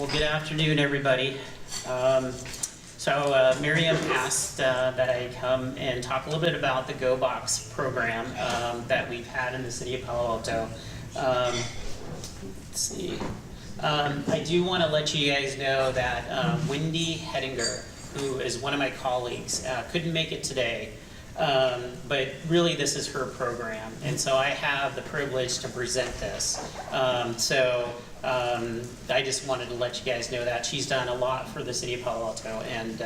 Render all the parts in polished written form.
Well, good afternoon, everybody. Miriam asked that I come and talk a little bit about the GoBox program that we've had in the City of Palo Alto. Let's see. I do want to let you guys know that Wendy Hettinger, who is one of my colleagues, couldn't make it today. But really this is her program, and so I have the privilege to present this. I just wanted to let you guys know that she's done a lot for the City of Palo Alto, and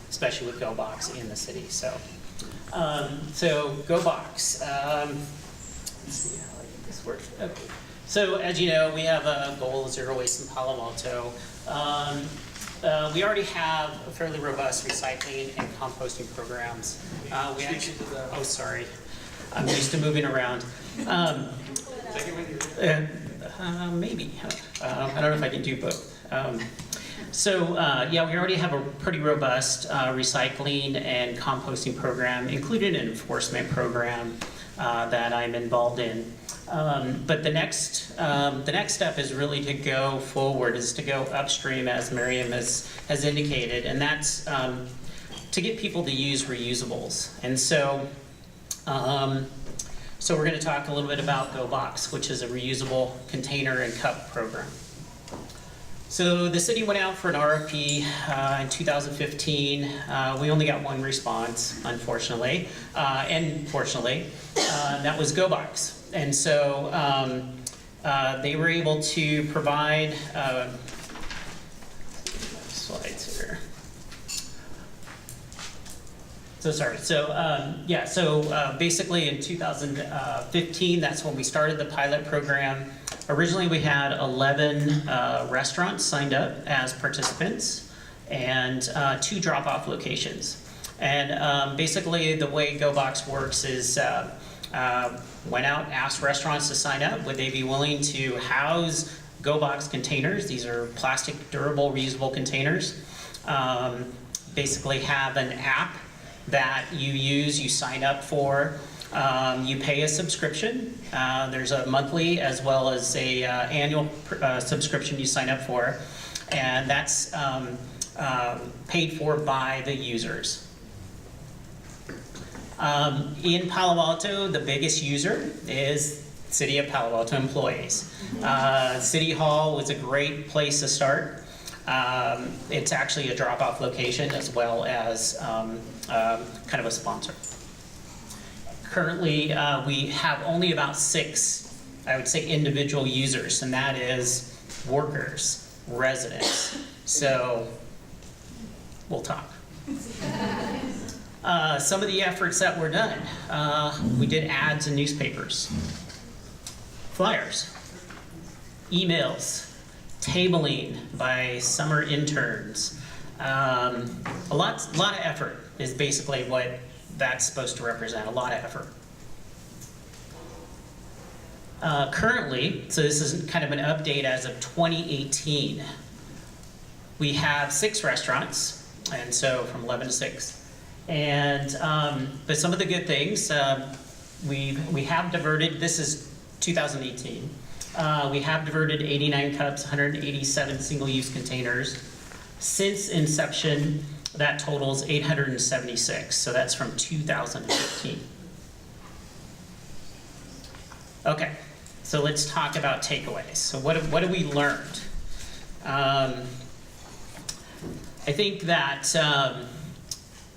especially with GoBox in the city. So GoBox, let's see how I get this works. Okay. So as you know, we have a goal of zero waste in Palo Alto. We already have a fairly robust recycling and composting programs. We actually, oh sorry, I'm used to moving around. Maybe, I don't know if I can do both. Yeah, we already have a pretty robust recycling and composting program, including an enforcement program that I'm involved in. But the next step is really to go forward, is to go upstream, as Miriam has indicated, and that's to get people to use reusables. And so we're going to talk a little bit about GoBox, which is a reusable container and cup program. So the city went out for an RFP in 2015. We only got one response, unfortunately, and fortunately, that was GoBox. And so they were able to provide, slides here. So sorry, basically in 2015, that's when we started the pilot program. Originally we had 11 restaurants signed up as participants and 2 drop-off locations. And basically the way GoBox works is went out, asked restaurants to sign up. Would they be willing to house GoBox containers? These are plastic, durable, reusable containers. Basically have an app that you use, you sign up for. You pay a subscription. There's a monthly as well as a annual subscription you sign up for. And that's paid for by the users. In Palo Alto, the biggest user is City of Palo Alto employees. City Hall was a great place to start. It's actually a drop-off location as well as kind of a sponsor. Currently, we have only about 6, I would say, individual users, and that is workers, residents. So we'll talk. Some of the efforts that were done, we did ads in newspapers, flyers, emails, tabling by summer interns. A lot of effort is basically what that's supposed to represent, a lot of effort. Currently, so this is kind of an update as of 2018, we have 6 restaurants, and so from 11 to 6. And but some of the good things, we have diverted, this is 2018, we have diverted 89 cups, 187 single-use containers. Since inception, that totals 876, so that's from 2015. Okay, so let's talk about takeaways. So what have we learned? I think that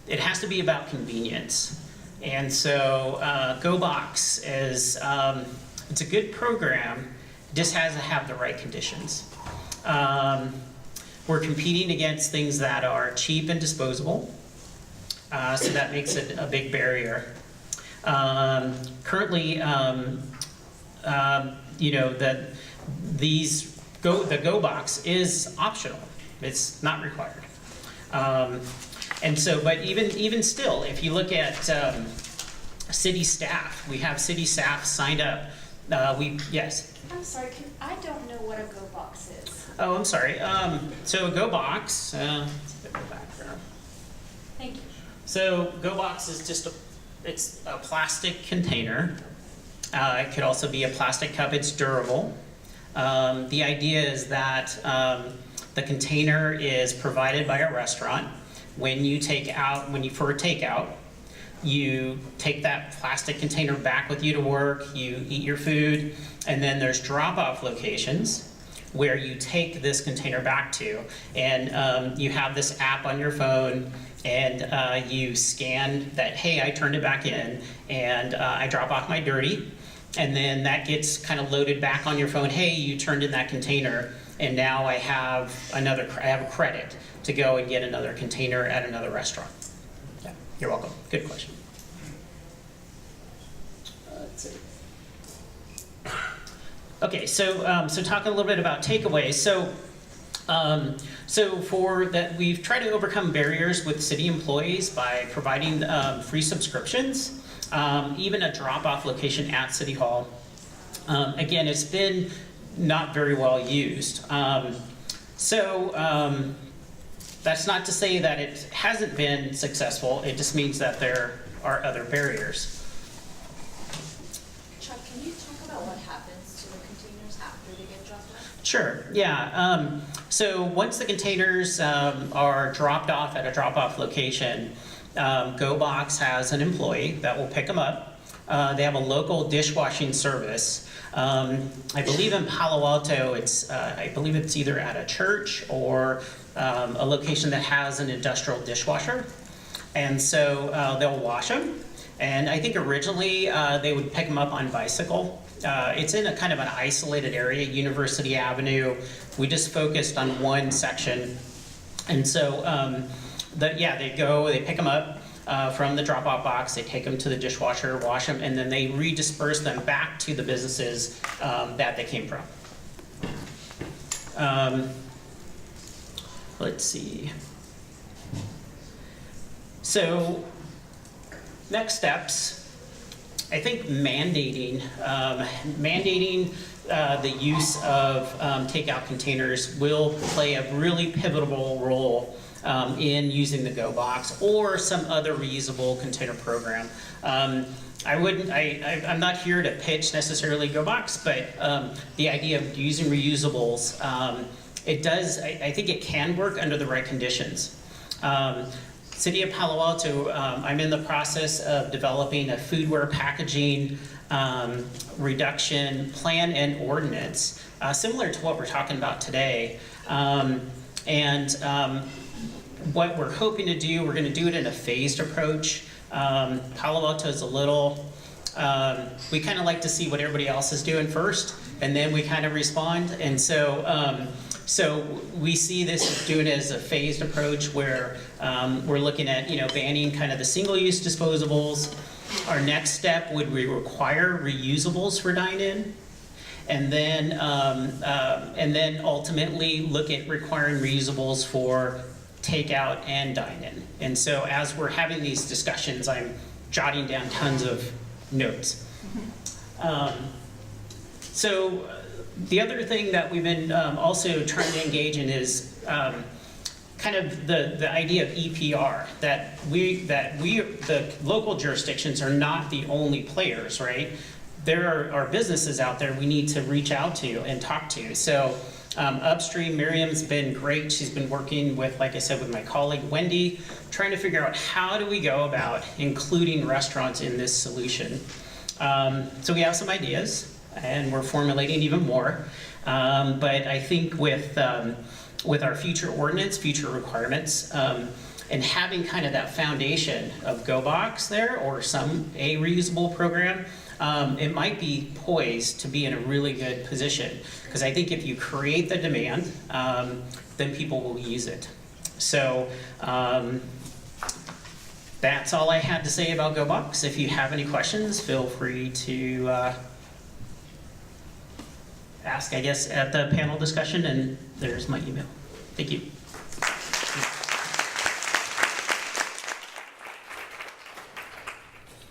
it has to be about convenience. And so GoBox is, it's a good program, it just has to have the right conditions. We're competing against things that are cheap and disposable, so that makes it a big barrier. Currently, you know, the GoBox is optional. It's not required. And so, but even still, if you look at city staff, we have city staff signed up. Yes? I'm sorry, I don't know what a GoBox is. Oh, I'm sorry. So a GoBox, let's go back there. Thank you. So GoBox is just it's a plastic container. It could also be a plastic cup. It's durable. The idea is that The container is provided by a restaurant. When you for a takeout, you take that plastic container back with you to work, you eat your food, and then there's drop-off locations where you take this container back to, and you have this app on your phone, and you scan that, hey, I turned it back in, and I drop off my dirty, and then that gets kind of loaded back on your phone, hey, you turned in that container, and now I have a credit to go and get another container at another restaurant. Yeah, you're welcome. Good question. Let's see. Okay, so talking a little bit about takeaways. So for that, we've tried to overcome barriers with city employees by providing free subscriptions, even a drop-off location at City Hall. Again, it's been not very well used. That's not to say that it hasn't been successful. It just means that there are other barriers. Chuck, can you talk about what happens to the containers after they get dropped off? Sure, yeah. So once the containers are dropped off at a drop-off location, GoBox has an employee that will pick them up. They have a local dishwashing service. I believe in Palo Alto, I believe it's either at a church or a location that has an industrial dishwasher. And so they'll wash them. And I think originally they would pick them up on bicycle. It's in a kind of an isolated area, University Avenue. We just focused on one section. And so, they pick them up from the drop-off box, they take them to the dishwasher, wash them, and then they redisperse them back to the businesses that they came from. Let's see. So, next steps. I think mandating the use of takeout containers will play a really pivotal role in using the GoBox or some other reusable container program. I'm not here to pitch necessarily GoBox, but the idea of using reusables, I think it can work under the right conditions. City of Palo Alto, I'm in the process of developing a foodware packaging reduction plan and ordinance, similar to what we're talking about today. What we're hoping to do, we're going to do it in a phased approach. Palo Alto is we kind of like to see what everybody else is doing first, and then we kind of respond. And so we see this as doing it as a phased approach where we're looking at banning kind of the single-use disposables. Our next step would require reusables for dine-in, and then ultimately look at requiring reusables for takeout and dine-in. And so as we're having these discussions, I'm jotting down tons of notes. The other thing that we've been also trying to engage in is kind of the idea of EPR, that the local jurisdictions are not the only players, right? There are businesses out there we need to reach out to and talk to. So upstream, Miriam's been great. She's been working with, like I said, with my colleague Wendy, trying to figure out how do we go about including restaurants in this solution. So we have some ideas, and we're formulating even more. But I think with our future ordinance, future requirements, and having kind of that foundation of GoBox there or a reusable program, it might be poised to be in a really good position. Because I think if you create the demand, then people will use it. So that's all I had to say about GoBox. If you have any questions, feel free to ask, I guess, at the panel discussion, and there's my email. Thank you.